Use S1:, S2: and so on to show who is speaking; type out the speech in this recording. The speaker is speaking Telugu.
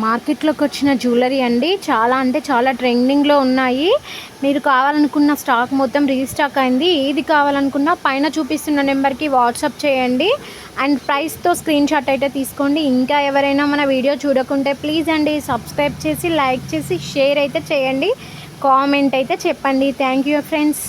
S1: మార్కెట్లోకి వచ్చిన జ్యువెలరీ అండి. చాలా అంటే చాలా ట్రెండింగ్లో ఉన్నాయి. మీరు కావాలనుకున్న స్టాక్ మొత్తం రీస్టాక్ అయింది. ఏది కావాలనుకున్నా పైన చూపిస్తున్న నెంబర్కి వాట్సాప్ చేయండి. అండ్ ప్రైస్తో స్క్రీన్ షాట్ అయితే తీసుకోండి. ఇంకా ఎవరైనా మన వీడియో చూడకుంటే ప్లీజ్ అండి సబ్స్క్రైబ్ చేసి, లైక్ చేసి, షేర్ అయితే చేయండి, కామెంట్ అయితే చెప్పండి. Thank you friends.